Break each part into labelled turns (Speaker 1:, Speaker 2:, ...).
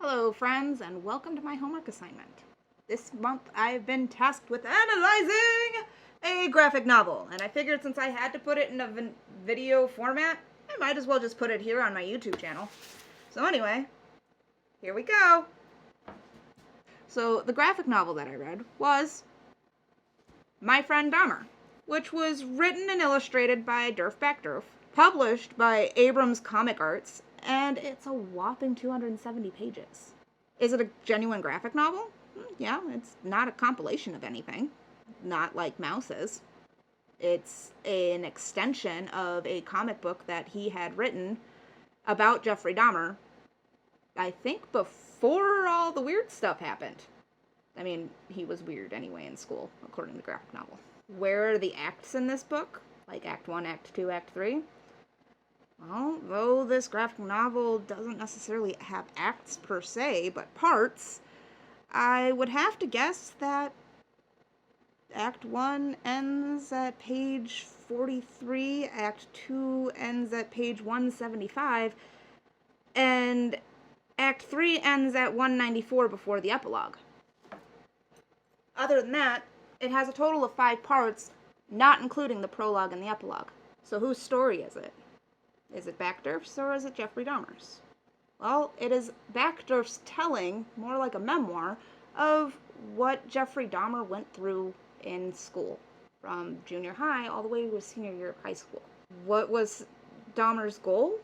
Speaker 1: Hello, friends, and welcome to my homework assignment. This month I've been tasked with analyzing a graphic novel, and I figured since I had to put it in a video format, I might as well just put it here on my YouTube channel. So anyway, here we go. So the graphic novel that I read was My Friend Dahmer, which was written and illustrated by Derf Backderf, published by Abrams Comic Arts, and it's a whopping 270 pages. Is it a genuine graphic novel? Yeah, it's not a compilation of anything, not like Mouse is. It's an extension of a comic book that he had written about Jeffrey Dahmer, I think before all the weird stuff happened. I mean, he was weird anyway in school, according to the graphic novel. Where are the acts in this book? Like Act 1, Act 2, Act 3? Well, though this graphic novel doesn't necessarily have acts per se, but parts, I would have to guess that Act 1 ends at page 43, Act 2 ends at page 175, and Act 3 ends at 194 before the epilogue. Other than that, it has a total of 5 parts, not including the prologue and the epilogue. So whose story is it? Is it Backderf's or is it Jeffrey Dahmer's? Well, it is Backderf's telling, more like a memoir, of what Jeffrey Dahmer went through in school, from junior high all the way to his senior year of high school. What was Dahmer's goal?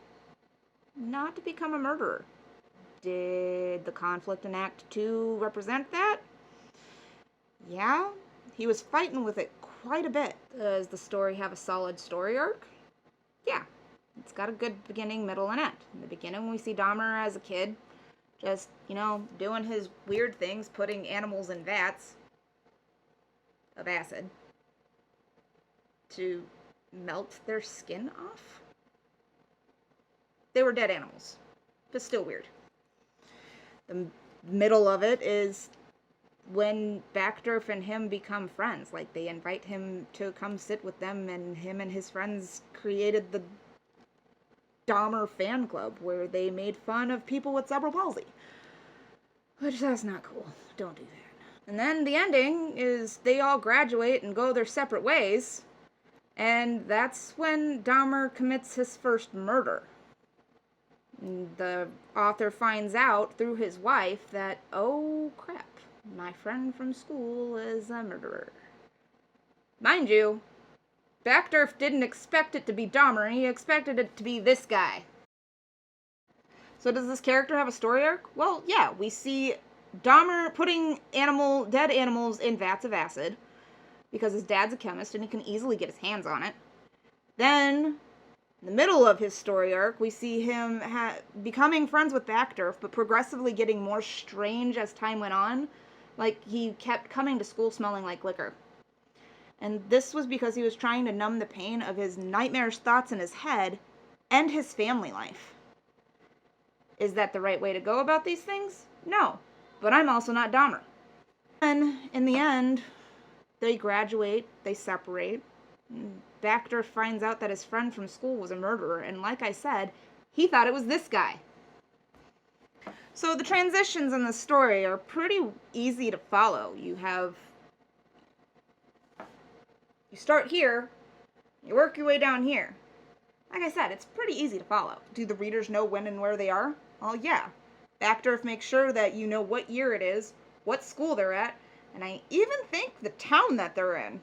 Speaker 1: Not to become a murderer. Did the conflict in Act 2 represent that? Yeah, he was fighting with it quite a bit. Does the story have a solid story arc? Yeah, it's got a good beginning, middle, and end. In the beginning, we see Dahmer as a kid, just, doing his weird things, putting animals in vats of acid to melt their skin off. They were dead animals, but still weird. The middle of it is when Backderf and him become friends. Like, they invite him to come sit with them, and him and his friends created the Dahmer fan club, where they made fun of people with cerebral palsy. Which, that's not cool. Don't do that. And then the ending is they all graduate and go their separate ways, and that's when Dahmer commits his first murder. The author finds out through his wife that, oh crap, my friend from school is a murderer. Mind you, Backderf didn't expect it to be Dahmer, he expected it to be this guy. So does this character have a story arc? Well, yeah, we see Dahmer putting dead animals in vats of acid, because his dad's a chemist and he can easily get his hands on it. Then, in the middle of his story arc, we see him becoming friends with Backderf, but progressively getting more strange as time went on. Like, he kept coming to school smelling like liquor. And this was because he was trying to numb the pain of his nightmarish thoughts in his head and his family life. Is that the right way to go about these things? No. But I'm also not Dahmer. And in the end, they graduate, they separate. Backderf finds out that his friend from school was a murderer, and like I said, he thought it was this guy. So the transitions in the story are pretty easy to follow. You start here, you work your way down here. Like I said, it's pretty easy to follow. Do the readers know when and where they are? Well, yeah. Backderf makes sure that you know what year it is, what school they're at, and I even think the town that they're in.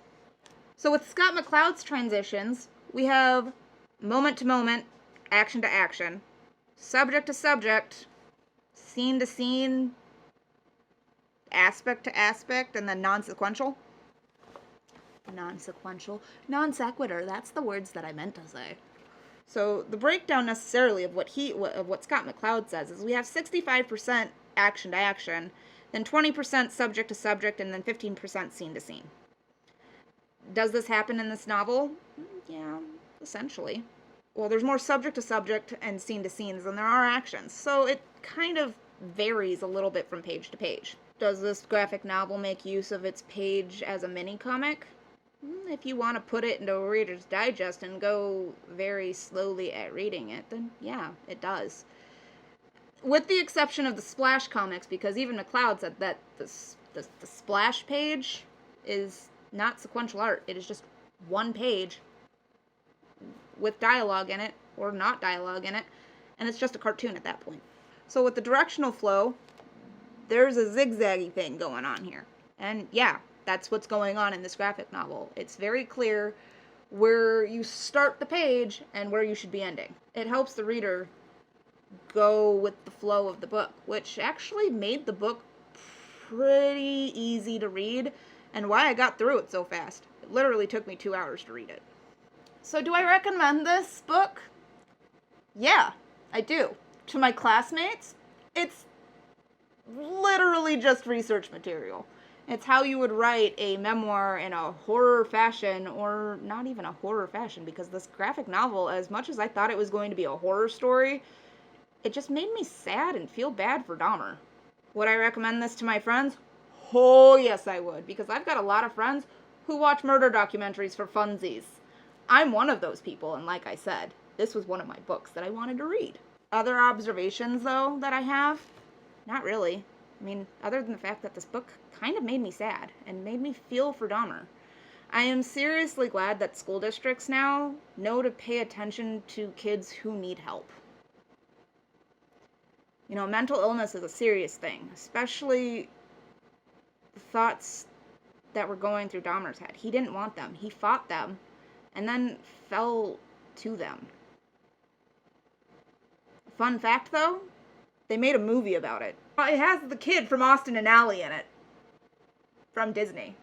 Speaker 1: So with Scott McCloud's transitions, we have moment to moment, action to action, subject to subject, scene to scene, aspect to aspect, and then non-sequential. Non sequitur, that's the words that I meant to say. So the breakdown necessarily of what Scott McCloud says is we have 65% action to action, then 20% subject to subject, and then 15% scene to scene. Does this happen in this novel? Yeah, essentially. Well, there's more subject to subject and scene to scenes than there are actions, so it kind of varies a little bit from page to page. Does this graphic novel make use of its page as a mini comic? If you want to put it into a Reader's Digest and go very slowly at reading it, then yeah, it does. with the exception of the Splash comics, because even McLeod said that the Splash page is not sequential art. It is just one page with dialogue in it, or not dialogue in it, and it's just a cartoon at that point. So with the directional flow, there's a zigzaggy thing going on here. And yeah, that's what's going on in this graphic novel. It's very clear where you start the page and where you should be ending. It helps the reader go with the flow of the book, which actually made the book pretty easy to read, and why I got through it so fast. It literally took me 2 hours to read it. So do I recommend this book? Yeah, I do. To my classmates, it's literally just research material. It's how you would write a memoir in a horror fashion, or not even a horror fashion, because this graphic novel, as much as I thought it was going to be a horror story, it just made me sad and feel bad for Dahmer. Would I recommend this to my friends? Oh, yes, I would, because I've got a lot of friends who watch murder documentaries for funsies. I'm one of those people, and like I said, this was one of my books that I wanted to read. Other observations, though, that I have? Not really. I mean, other than the fact that this book kind of made me sad and made me feel for Dahmer. I am seriously glad that school districts now know to pay attention to kids who need help. You know, mental illness is a serious thing, especially the thoughts that were going through Dahmer's head. He didn't want them. He fought them and then fell to them. Fun fact, though, they made a movie about it. It has the kid from Austin and Ally in it. From Disney.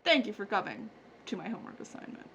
Speaker 1: Thank you for coming to my homework assignment.